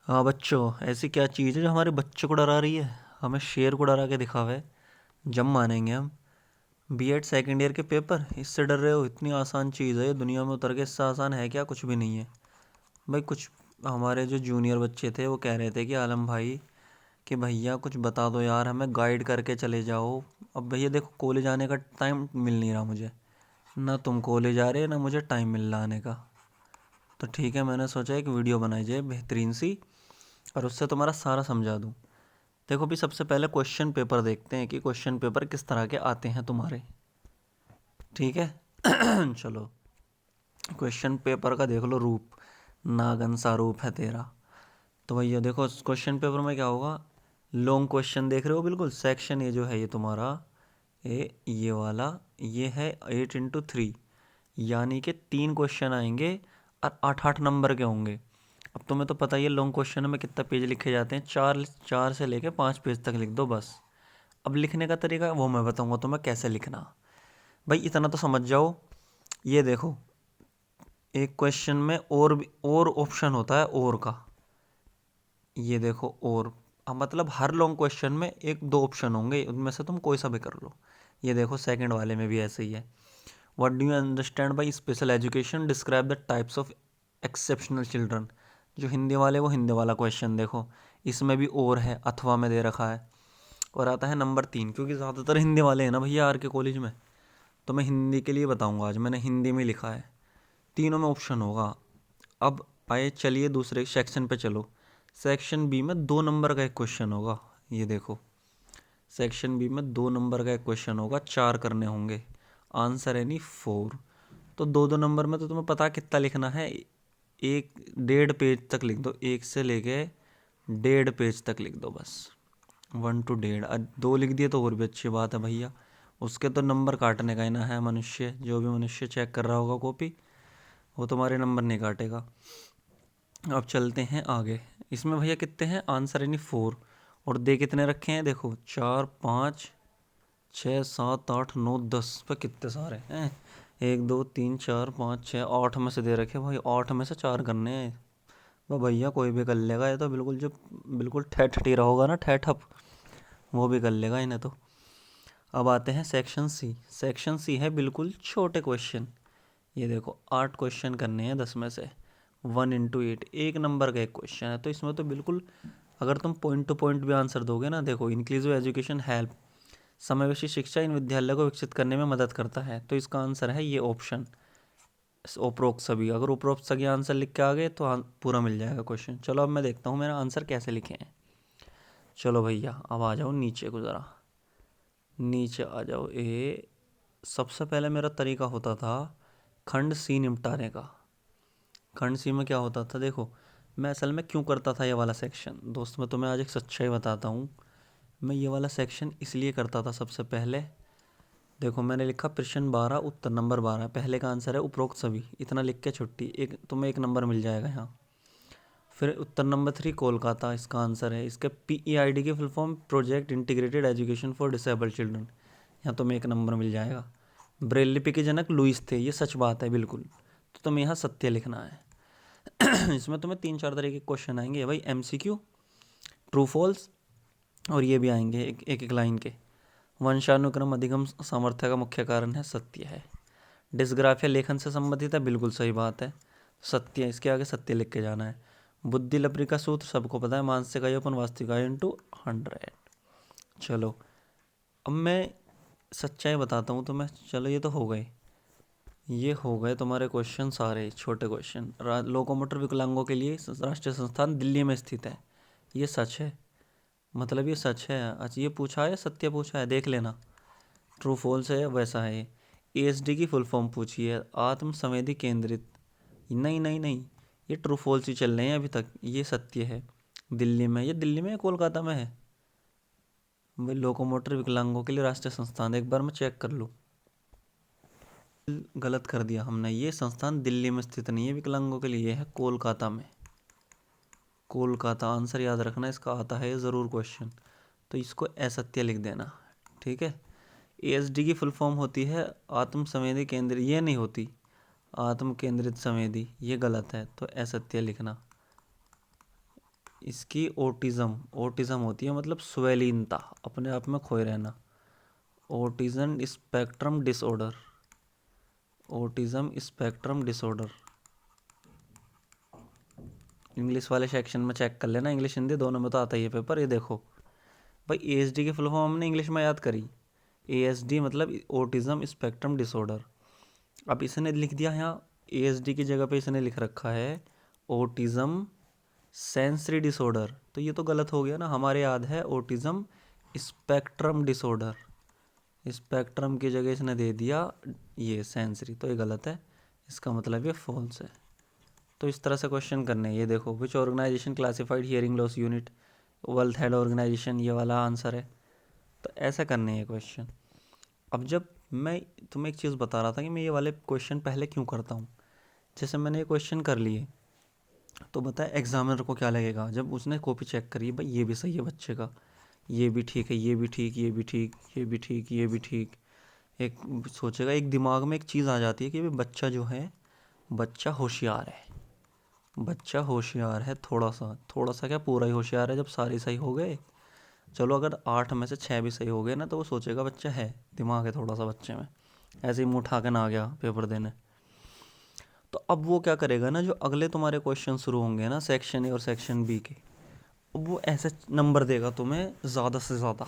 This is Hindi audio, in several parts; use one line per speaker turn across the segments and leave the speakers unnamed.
हाँ बच्चों, ऐसी क्या चीज़ है जो हमारे बच्चों को डरा रही है? हमें शेर को डरा के दिखावे, जब मानेंगे हम? बीएड सेकेंड ईयर के पेपर, इससे डर रहे हो? इतनी आसान चीज़ है ये, दुनिया में उतर के इससे आसान है क्या? कुछ भी नहीं है भाई। कुछ हमारे जो जूनियर बच्चे थे वो कह रहे थे कि आलम भाई, कि भैया कुछ बता दो यार, हमें गाइड करके चले जाओ। अब भैया देखो, कॉलेज आने का टाइम मिल नहीं रहा मुझे, ना तुम कॉलेज आ रहे ना मुझे टाइम मिल रहा आने का। तो ठीक है, मैंने सोचा एक वीडियो बनाई जाए बेहतरीन सी, और उससे तुम्हारा सारा समझा दूँ। देखो भी, सबसे पहले क्वेश्चन पेपर देखते हैं कि क्वेश्चन पेपर किस तरह के आते हैं तुम्हारे। ठीक है। चलो, क्वेश्चन पेपर का देख लो रूप, नागन सा रूप है तेरा। तो भैया देखो, क्वेश्चन पेपर में क्या होगा? लॉन्ग क्वेश्चन देख रहे हो, बिल्कुल सेक्शन ये जो है ये तुम्हारा, ये वाला, ये है 8 × 3, यानी कि 3 क्वेश्चन आएंगे और 8 8 नंबर के होंगे। अब तुम्हें तो पता ही है लॉन्ग क्वेश्चन में कितना पेज लिखे जाते हैं, 4 से लेके 5 पेज तक लिख दो बस। अब लिखने का तरीका वो मैं बताऊंगा तुम्हें कैसे लिखना। भाई इतना तो समझ जाओ। ये देखो, एक क्वेश्चन में और ऑप्शन होता है, और का। ये देखो, और अब मतलब हर लॉन्ग क्वेश्चन में एक दो ऑप्शन होंगे, उनमें से तुम कोई सा भी कर लो। ये देखो, सेकंड वाले में भी ऐसे ही है। What do you understand by special education, describe the types of exceptional children. जो हिंदी वाले, वो हिंदी वाला क्वेश्चन देखो, इसमें भी और है, अथवा में दे रखा है। और आता है नंबर 3, क्योंकि ज़्यादातर हिंदी वाले हैं ना भैया आर के कॉलेज में, तो मैं हिंदी के लिए बताऊंगा आज, मैंने हिंदी में लिखा है। तीनों में ऑप्शन होगा। अब आए, चलिए दूसरे सेक्शन पे चलो। सेक्शन बी में 2 नंबर का एक क्वेश्चन होगा। ये देखो, सेक्शन बी में 2 नंबर का एक क्वेश्चन होगा, 4 करने होंगे, आंसर एनी 4। तो 2 2 नंबर में तो तुम्हें पता कितना लिखना है, 1 1.5 पेज तक लिख दो, 1 से लेके 1.5 पेज तक लिख दो बस। 1 to 1.5, 2 लिख दिए तो और भी अच्छी बात है भैया। उसके तो नंबर काटने का ही ना है मनुष्य, जो भी मनुष्य चेक कर रहा होगा कॉपी, वो तुम्हारे नंबर नहीं काटेगा। अब चलते हैं आगे। इसमें भैया कितने हैं आंसर, यानी 4। और दे कितने रखे हैं, देखो 4 5 6 7 8 9 10 पे कितने सारे हैं। 1 2 3 4 5 6 8 में से दे रखे भाई, 8 में से 4 करने हैं। वो भैया कोई भी कर लेगा, ये तो बिल्कुल जो बिल्कुल ठेठ टीरा होगा ना, ठेठप, वो भी कर लेगा इन्हें तो। अब आते हैं सेक्शन सी। सेक्शन सी है बिल्कुल छोटे क्वेश्चन। ये देखो, 8 क्वेश्चन करने हैं 10 में से, 1 × 8, 1 नंबर का एक क्वेश्चन है। तो इसमें तो बिल्कुल, अगर तुम पॉइंट टू पॉइंट भी आंसर दोगे ना, देखो, इंक्लूसिव एजुकेशन हेल्प, समावेशी शिक्षा इन विद्यालय को विकसित करने में मदद करता है। तो इसका आंसर है ये ऑप्शन, उपरोक्त सभी। अगर उपरोक्त सभी आंसर लिख के आ गए तो पूरा मिल जाएगा क्वेश्चन। चलो अब मैं देखता हूँ मेरा आंसर कैसे लिखे हैं। चलो भैया, अब आ जाओ नीचे को, ज़रा नीचे आ जाओ। सबसे पहले मेरा तरीका होता था खंड सी निपटाने का। खंड सी में क्या होता था, देखो मैं असल में क्यों करता था ये वाला सेक्शन, दोस्त मैं तुम्हें आज एक सच्चाई बताता हूँ। मैं ये वाला सेक्शन इसलिए करता था सबसे पहले, देखो मैंने लिखा प्रश्न 12 उत्तर नंबर 12, पहले का आंसर है उपरोक्त सभी, इतना लिख के छुट्टी, एक तुम्हें 1 नंबर मिल जाएगा यहाँ। फिर उत्तर नंबर 3 कोलकाता, इसका आंसर है। इसके PEID की full form, project integrated education for disabled children, यहाँ तुम्हें 1 नंबर मिल जाएगा। ब्रेल लिपि के जनक लुईस थे, ये सच बात है बिल्कुल, तो तुम्हें यहाँ सत्य लिखना है। इसमें तुम्हें 3 4 तरह के क्वेश्चन आएंगे भाई, MCQ, ट्रू फॉल्स, और ये भी आएंगे एक एक लाइन के। वंशानुक्रम अधिगम सामर्थ्य का मुख्य कारण है, सत्य है। डिस्ग्राफिया लेखन से संबंधित है, बिल्कुल सही बात है, सत्य है। इसके आगे सत्य लिख के जाना है। बुद्धि लपरी का सूत्र सबको पता है, मानसिक आयु अपन वास्तविक आयु इंटू 100। चलो अब मैं सच्चाई बताता हूँ तुम्हें। चलो ये तो हो गए, ये हो गए तुम्हारे क्वेश्चन सारे छोटे क्वेश्चन। लोकोमोटर विकलांगों के लिए राष्ट्रीय संस्थान दिल्ली में स्थित है, ये सच है, मतलब ये सच है। अच्छा, ये पूछा है, सत्य पूछा है, देख लेना। ट्रू फॉल्स है, वैसा है। ASD की फुल फॉर्म पूछी है, आत्म संवेदी केंद्रित, नहीं नहीं नहीं, ये ट्रू फॉल्स ही चल रहे हैं अभी तक। ये सत्य है, दिल्ली में, ये दिल्ली में है कोलकाता में है भाई, लोकोमोटर विकलांगों के लिए राष्ट्रीय संस्थान, एक बार मैं चेक कर लूँ। गलत कर दिया हमने, ये संस्थान दिल्ली में स्थित नहीं है विकलांगों के लिए, ये है कोलकाता में। कोलकाता आंसर याद रखना, इसका आता है ज़रूर क्वेश्चन, तो इसको असत्य लिख देना, ठीक है। ASD की फुल फॉर्म होती है आत्म संवेदी केंद्र, ये नहीं होती आत्म केंद्रित संवेदी, ये गलत है, तो असत्य लिखना। इसकी ओटिज्म, ओटिज्म होती है मतलब स्वैलीनता, अपने आप में खोए रहना। Autism spectrum disorder, autism spectrum disorder. English वाले सेक्शन में चेक कर लेना, इंग्लिश हिंदी दोनों में तो आता ही है पेपर। ये देखो भाई, ASD की फुल फॉर्म हमने इंग्लिश में याद करी, ASD मतलब ओटिज्म स्पेक्ट्रम डिसऑर्डर। अब इसने लिख दिया यहाँ ASD की जगह पे इसने लिख रखा है ओटिज्म सेंसरी डिसऑर्डर, तो ये तो गलत हो गया ना। हमारे याद है ओटिज्म स्पेक्ट्रम डिसऑर्डर, स्पेक्ट्रम की जगह इसने दे दिया ये सेंसरी, तो ये गलत है, इसका मतलब ये फॉल्स है। तो इस तरह से क्वेश्चन करने हैं। ये देखो, which organisation classified hearing loss unit, world health organisation, ये वाला आंसर है। तो ऐसा करने हैं क्वेश्चन। अब जब मैं तुम्हें एक चीज़ बता रहा था कि मैं ये वाले क्वेश्चन पहले क्यों करता हूँ, जैसे मैंने ये क्वेश्चन कर लिए तो बताए एग्जामिनर को क्या लगेगा जब उसने कॉपी चेक करी, भाई ये भी सही है बच्चे का, ये भी ठीक है, ये भी ठीक, ये भी ठीक, ये भी ठीक, ये भी ठीक। एक सोचेगा, एक दिमाग में एक चीज़ आ जाती है कि भाई बच्चा जो है, बच्चा होशियार है, बच्चा होशियार है, थोड़ा सा क्या पूरा ही होशियार है। जब सारे सही हो गए, चलो अगर 8 में से 6 भी सही हो गए ना, तो वो सोचेगा बच्चा है, दिमाग है थोड़ा सा बच्चे में, ऐसे ही मुँह उठा के ना आ गया पेपर देने। तो अब वो क्या करेगा ना, जो अगले तुम्हारे क्वेश्चन शुरू होंगे ना सेक्शन ए और सेक्शन बी के, अब वो ऐसे नंबर देगा तुम्हें ज़्यादा से ज़्यादा,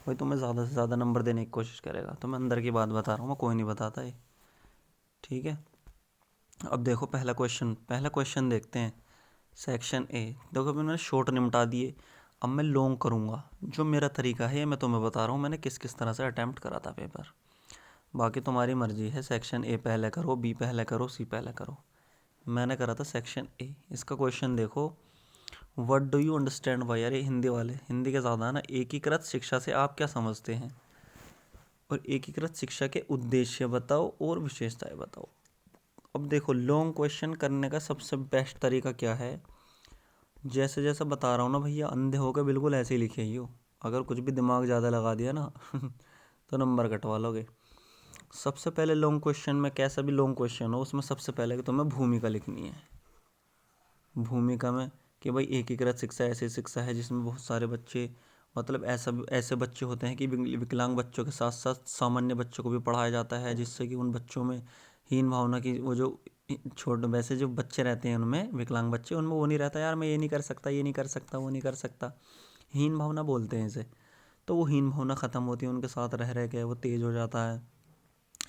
भाई तुम्हें ज़्यादा से ज़्यादा नंबर देने की कोशिश करेगा। तो मैं अंदर की बात बता रहा हूँ, मैं कोई नहीं बताता ये, ठीक है। अब देखो पहला क्वेश्चन देखते हैं सेक्शन ए। देखो अभी मैंने शॉर्ट निपटा दिए, अब मैं लॉन्ग करूँगा। जो मेरा तरीका है ये मैं तुम्हें बता रहा हूँ, मैंने किस किस तरह से अटैम्प्ट करा था पेपर, बाकी तुम्हारी मर्जी है, सेक्शन ए पहले करो, बी पहले करो, सी पहले करो। मैंने करा था सेक्शन ए। इसका क्वेश्चन देखो, what do you understand by, यार ये हिंदी वाले, हिंदी के ज़्यादा है ना। एकीकृत शिक्षा से आप क्या समझते हैं, और एकीकृत शिक्षा के उद्देश्य बताओ और विशेषताएं बताओ। अब देखो लॉन्ग क्वेश्चन करने का सबसे बेस्ट तरीका क्या है, जैसे जैसे बता रहा हूँ ना भैया, अंधे होकर बिल्कुल ऐसे ही लिखे ही हो। अगर कुछ भी दिमाग ज़्यादा लगा दिया ना तो नंबर कटवा लोगे। सबसे पहले लॉन्ग क्वेश्चन में, कैसा भी लॉन्ग क्वेश्चन हो, उसमें सबसे पहले तुम्हें भूमिका लिखनी है। भूमिका में कि भाई एकीकृत शिक्षा ऐसी शिक्षा है जिसमें बहुत सारे बच्चे, मतलब ऐसे बच्चे होते हैं कि विकलांग बच्चों के साथ साथ सामान्य बच्चों को भी पढ़ाया जाता है, जिससे कि उन बच्चों में हीन भावना की, वो जो छोटे वैसे जो बच्चे रहते हैं उनमें, विकलांग बच्चे, उनमें वो नहीं रहता यार मैं ये नहीं कर सकता, ये नहीं कर सकता, वो नहीं कर सकता, हीन भावना बोलते हैं इसे। तो वो हीन भावना ख़त्म होती है, उनके साथ रह रह के वो तेज़ हो जाता है।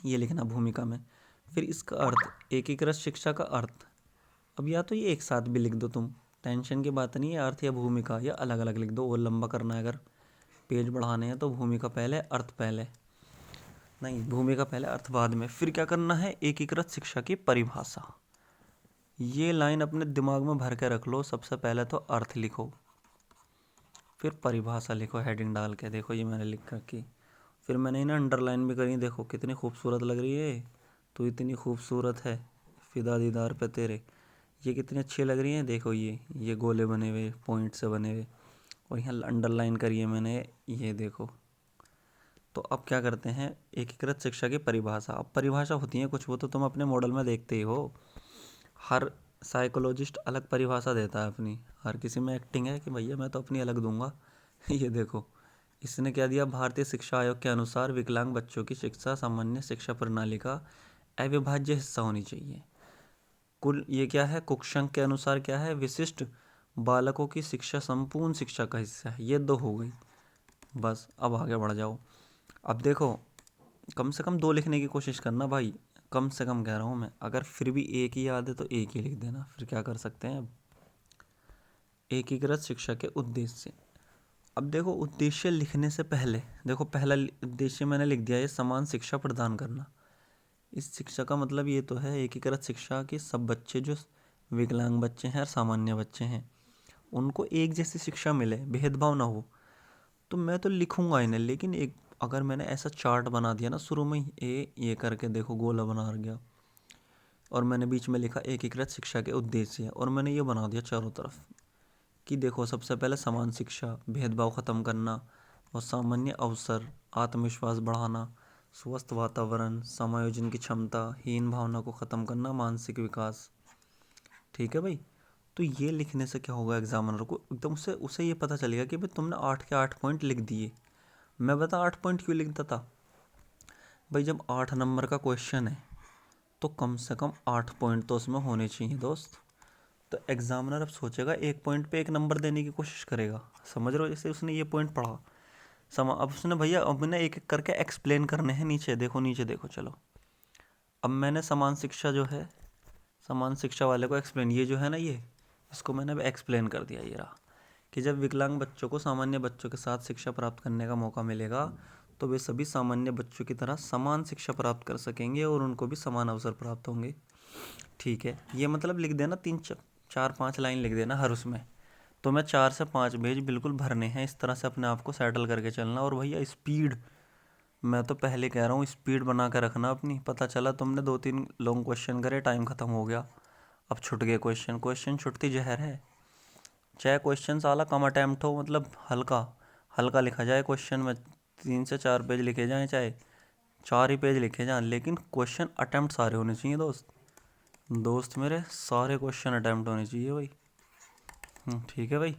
ये लिखना भूमिका में। फिर इसका अर्थ, एकीकृत शिक्षा का अर्थ, अब या तो ये एक साथ भी लिख दो तुम, टेंशन की बात नहीं है, अर्थ या भूमिका या अलग अलग लिख दो, और लंबा करना है अगर पेज बढ़ाने हैं तो भूमिका पहले अर्थ पहले, नहीं भूमिका पहले अर्थ बाद में। फिर क्या करना है, एकीकृत शिक्षा की परिभाषा, ये लाइन अपने दिमाग में भर के रख लो। सबसे पहले तो अर्थ लिखो, फिर परिभाषा लिखो हेडिंग डाल के। देखो ये मैंने लिख रखी, फिर मैंने इन्हें अंडरलाइन भी करी, देखो कितनी खूबसूरत लग रही है, तो इतनी खूबसूरत है फिदा दीदार पे तेरे, ये कितनी अच्छी लग रही है। देखो ये गोले बने हुए, पॉइंट से बने हुए, और यहाँ अंडरलाइन करिए मैंने, ये देखो। तो अब क्या करते हैं, एकीकृत शिक्षा की परिभाषा। अब परिभाषा होती है कुछ, वो तो तुम अपने मॉडल में देखते ही हो, हर साइकोलॉजिस्ट अलग परिभाषा देता है अपनी, हर किसी में एक्टिंग है कि भैया मैं तो अपनी अलग दूंगा ये देखो इसने क्या दिया, भारतीय शिक्षा आयोग के अनुसार विकलांग बच्चों की शिक्षा सामान्य शिक्षा प्रणाली का अविभाज्य हिस्सा होनी चाहिए। कुल ये क्या है, कुक्षांक के अनुसार क्या है, विशिष्ट बालकों की शिक्षा संपूर्ण शिक्षा का हिस्सा है। ये दो हो गई, बस अब आगे बढ़ जाओ। अब देखो कम से कम दो लिखने की कोशिश करना भाई, कम से कम कह रहा हूँ मैं, अगर फिर भी एक ही याद है तो एक ही लिख देना, फिर क्या कर सकते हैं। अब एकीकृत शिक्षा के उद्देश्य, अब देखो उद्देश्य लिखने से पहले देखो, पहला उद्देश्य मैंने लिख दिया, ये समान शिक्षा प्रदान करना। इस शिक्षा का मतलब ये तो है एकीकृत शिक्षा के सब बच्चे जो विकलांग बच्चे हैं और सामान्य बच्चे हैं, उनको एक जैसी शिक्षा मिले, भेदभाव ना हो। तो मैं तो लिखूंगा इन्हें, लेकिन एक अगर मैंने ऐसा चार्ट बना दिया ना शुरू में ही, ये करके देखो गोला बना गया, और मैंने बीच में लिखा एकीकृत शिक्षा के उद्देश्य, और मैंने ये बना दिया चारों तरफ कि देखो सबसे पहले समान शिक्षा, भेदभाव ख़त्म करना, और सामान्य अवसर, आत्मविश्वास बढ़ाना, स्वस्थ वातावरण, समायोजन की क्षमता, हीन भावना को ख़त्म करना, मानसिक विकास। ठीक है भाई, तो ये लिखने से क्या होगा, एग्जामिनर को एकदम से उसे ये पता चलेगा कि भाई तुमने 8 के 8 पॉइंट लिख दिए। मैं बता 8 पॉइंट क्यों लिखता था भाई, जब 8 नंबर का क्वेश्चन है तो कम से कम 8 पॉइंट तो उसमें होने चाहिए दोस्त। तो एग्जामिनर अब सोचेगा 1 पॉइंट पे 1 नंबर देने की कोशिश करेगा, समझ रहे हो। जैसे उसने ये पॉइंट पढ़ा, अब उसने भैया अब मैंने एक एक करके एक्सप्लेन करने हैं। नीचे देखो, नीचे देखो, चलो। अब मैंने समान शिक्षा जो है, समान शिक्षा वाले को एक्सप्लेन, ये जो है ना, ये इसको मैंने अब एक्सप्लेन कर दिया। ये रहा कि जब विकलांग बच्चों को सामान्य बच्चों के साथ शिक्षा प्राप्त करने का मौका मिलेगा तो वे सभी सामान्य बच्चों की तरह समान शिक्षा प्राप्त कर सकेंगे और उनको भी समान अवसर प्राप्त होंगे। ठीक है, ये मतलब लिख देना 3 4 5 लाइन लिख देना हर उसमें। तो मैं 4 से 5 पेज बिल्कुल भरने हैं, इस तरह से अपने आप को सेटल करके चलना। और भैया स्पीड, मैं तो पहले कह रहा हूँ स्पीड बना कर रखना अपनी। पता चला तुमने 2 3 लॉन्ग क्वेश्चन करे, टाइम ख़त्म हो गया, अब छूट गए क्वेश्चन। क्वेश्चन छुटती जहर है। चाहे क्वेश्चन साला कम अटैम्प्ट हो, मतलब हल्का हल्का लिखा जाए क्वेश्चन में, 3 से 4 पेज लिखे जाएँ, चाहे 4 ही पेज लिखे जाएँ, लेकिन क्वेश्चन अटैम्प्ट सारे होने चाहिए दोस्त। दोस्त मेरे, सारे क्वेश्चन अटैम्प्ट होने चाहिए भाई। ठीक है भाई।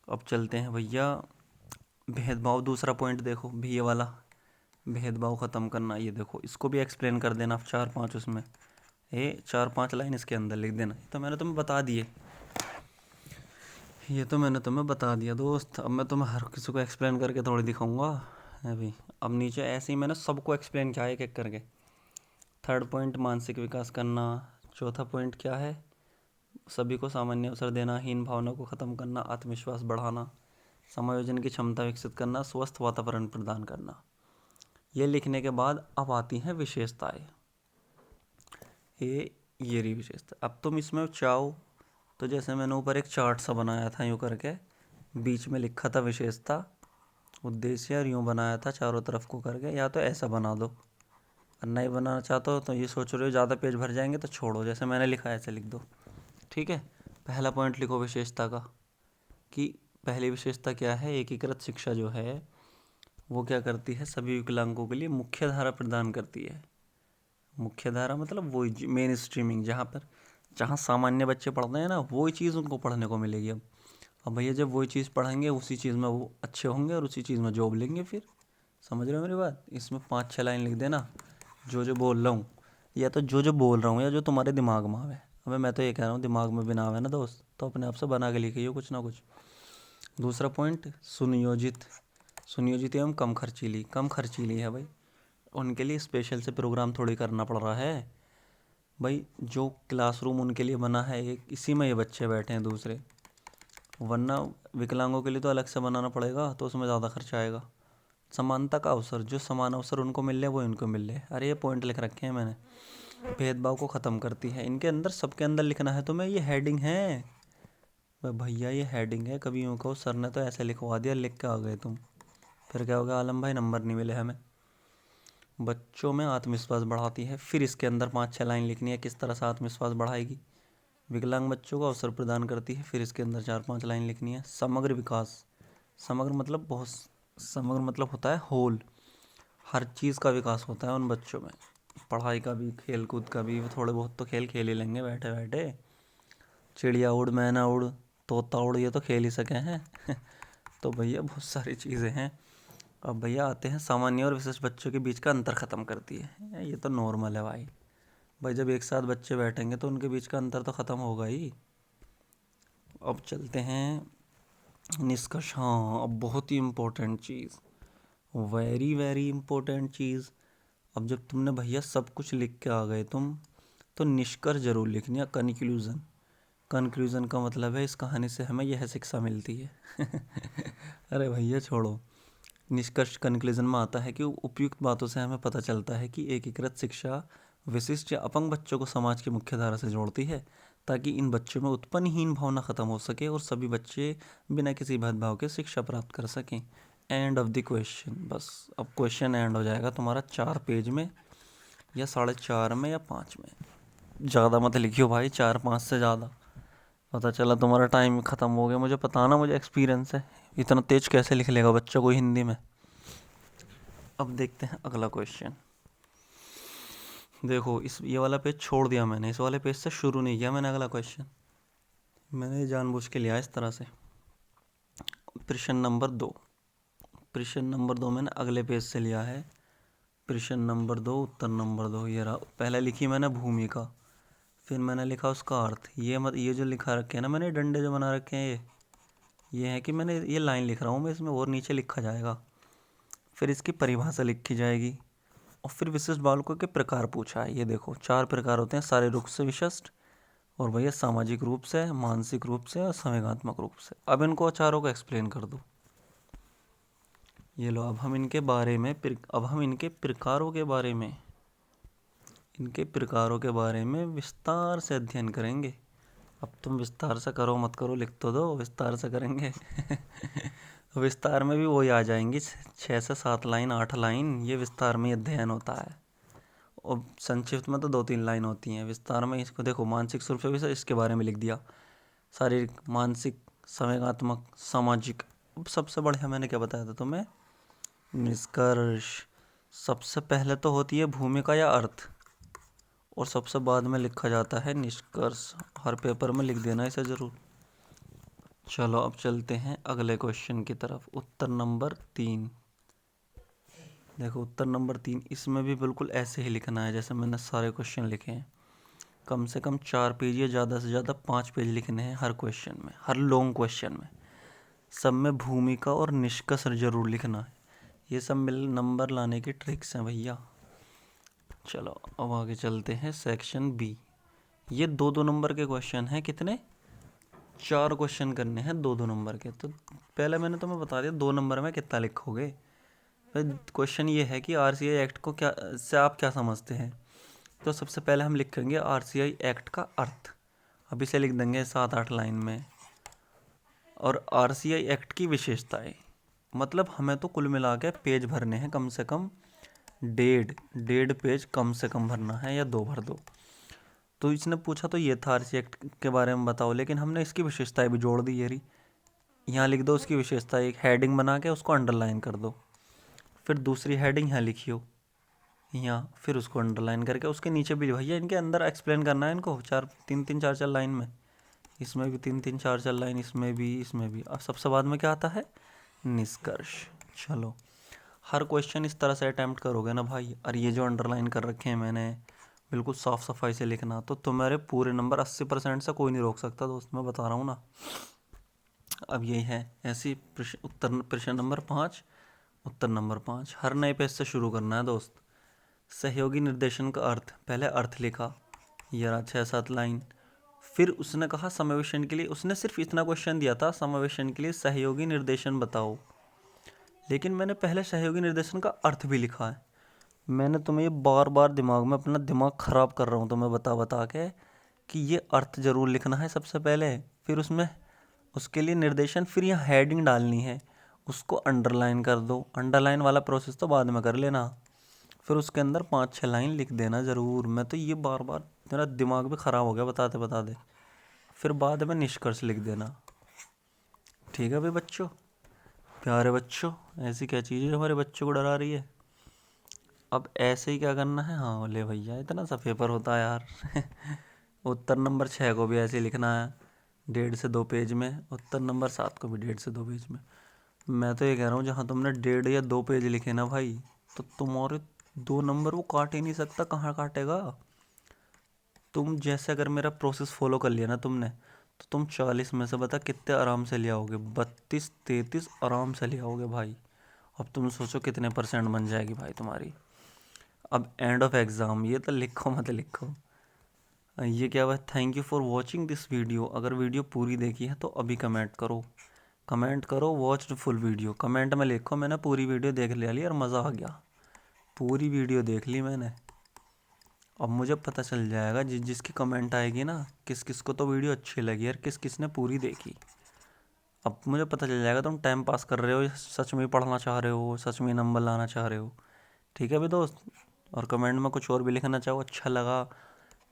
अब चलते हैं भैया भेदभाव, दूसरा पॉइंट देखो भी, ये वाला भेदभाव ख़त्म करना। ये देखो, इसको भी एक्सप्लेन कर देना 4 5 उसमें, ये 4 5 लाइन इसके अंदर लिख देना। तो मैंने तुम्हें बता दिए, ये तो मैंने तुम्हें बता दिया दोस्त। अब मैं तुम्हें हर किसी को एक्सप्लेन करके थोड़ी दिखाऊंगा अभी। अब नीचे ऐसे ही मैंने सबको एक्सप्लेन किया एक एक करके। थर्ड पॉइंट मानसिक विकास करना। चौथा पॉइंट क्या है, सभी को सामान्य अवसर देना, हीन भावना को ख़त्म करना, आत्मविश्वास बढ़ाना, समायोजन की क्षमता विकसित करना, स्वस्थ वातावरण प्रदान करना। ये लिखने के बाद अब आती हैं विशेषताएं। ये रही विशेषता। अब तुम इसमें चाहो तो जैसे मैंने ऊपर एक चार्ट सा बनाया था यूँ करके, बीच में लिखा था विशेषता, उद्देश्य, और यूँ बनाया था चारों तरफ को करके, या तो ऐसा बना दो। और नहीं बनाना चाहते हो तो ये सोच रहे हो ज़्यादा पेज भर जाएंगे तो छोड़ो, जैसे मैंने लिखा है ऐसे लिख दो। ठीक है, पहला पॉइंट लिखो विशेषता का, कि पहली विशेषता क्या है, एकीकृत शिक्षा जो है वो क्या करती है, सभी विकलांगों के लिए मुख्य धारा प्रदान करती है। मुख्य धारा मतलब वही मेन स्ट्रीमिंग, जहाँ सामान्य बच्चे पढ़ते हैं ना, वही चीज़ उनको पढ़ने को मिलेगी। अब भैया जब वही चीज़ पढ़ेंगे उसी चीज़ में वो अच्छे होंगे और उसी चीज़ में जॉब लेंगे फिर। समझ रहे हो मेरी बात। इसमें 5 6 लाइन लिख देना जो जो बोल रहा हूँ, या तो जो जो बोल रहा हूँ या जो तुम्हारे दिमाग में आवे। अबे मैं तो ये कह रहा हूँ, दिमाग में भी ना आवे ना दोस्त, तो अपने आप से बना के लिखिए कुछ ना कुछ। दूसरा पॉइंट सुनियोजित, सुनियोजित एवं कम खर्चीली। कम खर्चीली है भाई, उनके लिए स्पेशल से प्रोग्राम थोड़ी करना पड़ रहा है भाई। जो क्लासरूम उनके लिए बना है एक, इसी में ये बच्चे बैठे हैं दूसरे, वरना विकलांगों के लिए तो अलग से बनाना पड़ेगा, तो उसमें ज़्यादा खर्चा आएगा। समानता का अवसर, जो समान अवसर उनको मिल रहे वो इनको मिल रहे। अरे ये पॉइंट लिख रखे हैं मैंने। भेदभाव को ख़त्म करती है, इनके अंदर सबके अंदर लिखना है तुम्हें। ये हेडिंग है भैया, ये हेडिंग है। कभी यूँ कहो सर ने तो ऐसे लिखवा दिया, लिख के आ गए तुम, फिर क्या हो गया आलम भाई, नंबर नहीं मिले हमें। बच्चों में आत्मविश्वास बढ़ाती है, फिर इसके अंदर 5 6 लाइन लिखनी है किस तरह से आत्मविश्वास बढ़ाएगी। विकलांग बच्चों को अवसर प्रदान करती है, फिर इसके अंदर 4 5 लाइन लिखनी है। समग्र विकास, समग्र मतलब बहुत, समग्र मतलब होता है होल, हर चीज़ का विकास होता है उन बच्चों में, पढ़ाई का भी, खेल कूद का भी। वो थोड़े बहुत तो खेल खेल ही लेंगे बैठे बैठे, चिड़िया उड़, मैना उड़, तोता उड़, ये तो खेल ही सके हैं। तो भैया बहुत सारी चीज़ें हैं। अब भैया आते हैं सामान्य और विशेष बच्चों के बीच का अंतर ख़त्म करती है। ये तो नॉर्मल है भाई, भाई जब एक साथ बच्चे बैठेंगे तो उनके बीच का अंतर तो ख़त्म होगा ही। अब चलते हैं निष्कर्ष। हाँ, अब बहुत ही इम्पोर्टेंट चीज़, वेरी वेरी इम्पोर्टेंट चीज़। अब जब तुमने भैया सब कुछ लिख के आ गए तुम, तो निष्कर्ष जरूर लिखनी है, कंक्लूज़न। कंक्लूज़न का मतलब है इस कहानी से हमें यह शिक्षा मिलती है। अरे भैया छोड़ो, निष्कर्ष कंक्लूजन में आता है कि उपयुक्त बातों से हमें पता चलता है कि एकीकृत शिक्षा विशिष्ट या अपंग बच्चों को समाज की मुख्य धारा से जोड़ती है, ताकि इन बच्चों में उत्पन्न हीन भावना ख़त्म हो सके और सभी बच्चे बिना किसी भेदभाव के शिक्षा प्राप्त कर सकें। End of the question. बस अब क्वेश्चन एंड हो जाएगा तुम्हारा 4 पेज में, या 4.5 में, या 5 में। ज़्यादा मत लिखियो भाई, 4 5 से ज़्यादा। पता चला तुम्हारा टाइम ख़त्म हो गया, मुझे पता ना, मुझे एक्सपीरियंस है। इतना तेज कैसे लिख लेगा बच्चों को हिंदी में। अब देखते हैं अगला क्वेश्चन। देखो इस ये वाला पेज छोड़ दिया मैंने, इस वाले पेज से शुरू नहीं किया मैंने अगला क्वेश्चन। मैंने जानबूझ के लिया इस तरह से। प्रश्न नंबर 2, प्रश्न नंबर 2 मैंने अगले पेज से लिया है। प्रश्न नंबर 2 उत्तर नंबर 2 ये रहा। पहले लिखी मैंने भूमिका, फिर मैंने लिखा उसका अर्थ। ये जो लिखा रखे हैं ना मैंने, डंडे जो बना रखे हैं ये है कि मैंने ये लाइन लिख रहा हूँ मैं इसमें, और नीचे लिखा जाएगा। फिर इसकी परिभाषा लिखी जाएगी और फिर विशिष्ट बालकों के प्रकार पूछा है। ये देखो 4 प्रकार होते हैं, शारीरिक रूप से विशिष्ट, और भैया सामाजिक रूप से, मानसिक रूप से और संवेगात्मक रूप से। अब इनको चारों को एक्सप्लेन कर दूँ। ये लो, अब हम इनके बारे में अब हम इनके प्रकारों के बारे में विस्तार से अध्ययन करेंगे। अब तुम विस्तार से करो मत करो, लिख तो दो, विस्तार से करेंगे। विस्तार में भी वही आ जाएंगी, 6 से 7 लाइन 8 लाइन, ये विस्तार में अध्ययन होता है। और संक्षिप्त में तो 2-3 लाइन होती हैं। विस्तार में इसको देखो, मानसिक रूप से भी इसके बारे में लिख दिया, शारीरिक, मानसिक, संवेगात्मक, सामाजिक। अब सबसे बढ़िया मैंने क्या बताया था तुम्हें, निष्कर्ष। सबसे पहले तो होती है भूमिका या अर्थ, और सबसे बाद में लिखा जाता है निष्कर्ष। हर पेपर में लिख देना इसे ज़रूर। चलो अब चलते हैं अगले क्वेश्चन की तरफ। उत्तर नंबर 3 देखो, उत्तर नंबर 3 इसमें भी बिल्कुल ऐसे ही लिखना है जैसे मैंने सारे क्वेश्चन लिखे हैं। कम से कम 4 पेज या ज़्यादा से ज़्यादा 5 पेज लिखने हैं हर क्वेश्चन में, हर लॉन्ग क्वेश्चन में। सब में भूमिका और निष्कर्ष जरूर लिखना है। ये सब मिल नंबर लाने की ट्रिक्स हैं भैया। चलो अब आगे चलते हैं सेक्शन बी। ये 2-2 नंबर के क्वेश्चन हैं। कितने? 4 क्वेश्चन करने हैं 2-2 नंबर के। तो पहले मैंने तुम्हें बता दिया 2 नंबर में कितना लिखोगे। क्वेश्चन ये है कि आरसीआई एक्ट को क्या से आप क्या समझते हैं। तो सबसे पहले हम लिखेंगे आरसीआई एक्ट का अर्थ। अब इसे लिख देंगे 7-8 लाइन में। और आरसीआई एक्ट की विशेषताएं, मतलब हमें तो कुल मिला के पेज भरने हैं, कम से कम 1.5 पेज कम से कम भरना है, या 2 भर दो। तो इसने पूछा तो ये था आरसीआई एक्ट के बारे में बताओ, लेकिन हमने इसकी विशेषताएं भी जोड़ दी। ये रही, यहाँ लिख दो उसकी विशेषता, एक हेडिंग बना के उसको अंडरलाइन कर दो। फिर दूसरी हेडिंग यहाँ लिखियो यहाँ, फिर उसको अंडरलाइन करके उसके नीचे भी भैया इनके अंदर एक्सप्लेन करना है इनको, 3-3 4-4 लाइन में। इसमें भी 3-3 4-4 लाइन, इसमें भी। अब सबसे बाद में क्या आता है, निष्कर्ष। चलो, हर क्वेश्चन इस तरह से अटैम्प्ट करोगे ना भाई, और ये जो अंडरलाइन कर रखे हैं मैंने, बिल्कुल साफ सफाई से लिखना, तो तुम्हारे पूरे नंबर 80% से कोई नहीं रोक सकता दोस्त, मैं बता रहा हूँ ना। अब यही है ऐसी प्रश्न नंबर 5, उत्तर नंबर 5 हर नए पेज से शुरू करना है दोस्त। सहयोगी निर्देशन का अर्थ, पहले अर्थ लिखा, ये रहा 6-7 लाइन। फिर उसने कहा समावेशन के लिए, उसने सिर्फ इतना क्वेश्चन दिया था, समावेशन के लिए सहयोगी निर्देशन बताओ। लेकिन मैंने पहले सहयोगी निर्देशन का अर्थ भी लिखा है। मैंने तुम्हें ये बार बार दिमाग में अपना दिमाग ख़राब कर रहा हूँ तुम्हें बता बता के, कि ये अर्थ ज़रूर लिखना है सबसे पहले, फिर उसमें उसके लिए निर्देशन, फिर यहाँ हेडिंग डालनी है, उसको अंडरलाइन कर दो। अंडरलाइन वाला प्रोसेस तो बाद में कर लेना, फिर उसके अंदर 5-6 लाइन लिख देना ज़रूर। मैं तो ये बार बार, मेरा दिमाग भी ख़राब हो गया बताते बताते। फिर बाद में निष्कर्ष लिख देना। ठीक है भाई बच्चों, प्यारे बच्चों, ऐसी क्या चीज़ है हमारे बच्चों को डरा रही है। अब ऐसे ही क्या करना है, हाँ ले भैया, इतना सा पेपर होता है यार। उत्तर नंबर 6 को भी ऐसे ही लिखना है, 1.5 से 2 पेज में। उत्तर नंबर 7 को भी 1.5 से 2 पेज में। मैं तो ये कह रहा हूँ, जहाँ तुमने 1.5 या 2 पेज लिखे ना भाई, तो तुम्हारे 2 नंबर वो काट ही नहीं सकता। कहाँ काटेगा? तुम जैसे अगर मेरा प्रोसेस फॉलो कर लिया ना तुमने, तो तुम 40 में से बता कितने आराम से ले आओगे, 32-33 आराम से ले आओगे भाई। अब तुम सोचो कितने % बन जाएगी भाई तुम्हारी। अब एंड ऑफ एग्ज़ाम, ये तो लिखो मत लिखो। ये क्या बात, thank you for watching this video. अगर वीडियो पूरी देखी है तो अभी कमेंट करो watch the full video. Comment में लिखो मैंने पूरी वीडियो देख ली और मज़ा आ गया, पूरी वीडियो देख ली मैंने। अब मुझे पता चल जाएगा जिसकी कमेंट आएगी ना, किस किस को तो वीडियो अच्छी लगी और किस किस ने पूरी देखी। अब मुझे पता चल जाएगा तुम टाइम पास कर रहे हो, सच में पढ़ना चाह रहे हो, सच में नंबर लाना चाह रहे हो। ठीक है भाई दोस्त, और कमेंट में कुछ और भी लिखना चाहो, अच्छा लगा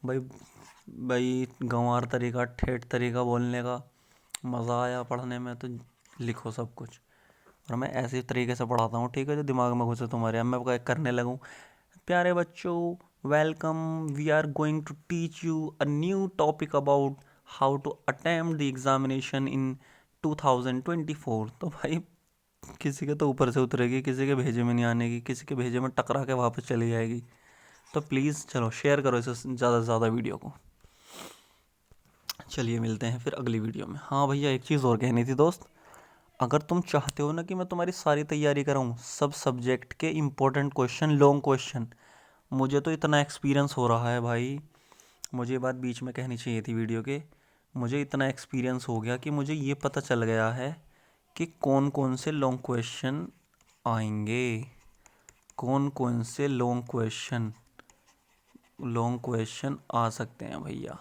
भाई, गंवार तरीका, ठेठ तरीका बोलने का, मज़ा आया पढ़ने में, तो लिखो सब कुछ। और मैं ऐसे तरीके से पढ़ाता हूँ, ठीक है, जो दिमाग में घुसे तुम्हारे। अब मैं करने लगूँ, प्यारे बच्चों welcome, we are going to teach you a new topic about how to attempt the examination in 2024। तो भाई किसी के तो ऊपर से उतरेगी, किसी के भेजे में नहीं आने की, किसी के भेजे में टकरा के वापस चली जाएगी। तो प्लीज़ चलो शेयर करो इसे ज़्यादा से ज़्यादा वीडियो को। चलिए मिलते हैं फिर अगली वीडियो में। हाँ भैया एक चीज़ और कहनी थी दोस्त, अगर तुम चाहते हो ना कि मैं तुम्हारी सारी तैयारी कराऊँ, सब सब्जेक्ट के इम्पोर्टेंट क्वेश्चन, लॉन्ग क्वेश्चन, मुझे तो इतना एक्सपीरियंस हो रहा है भाई, मुझे ये बात बीच में कहनी चाहिए थी वीडियो के, मुझे इतना एक्सपीरियंस हो गया कि मुझे ये पता चल गया है कि कौन कौन से लॉन्ग क्वेश्चन आएंगे, कौन कौन से लॉन्ग क्वेश्चन आ सकते हैं भैया।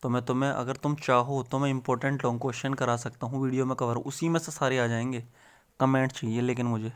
तो मैं तुम्हें, अगर तुम चाहो तो मैं इंपॉर्टेंट लॉन्ग क्वेश्चन करा सकता हूँ वीडियो में कवर, उसी में से सारे आ जाएंगे। कमेंट चाहिए लेकिन मुझे।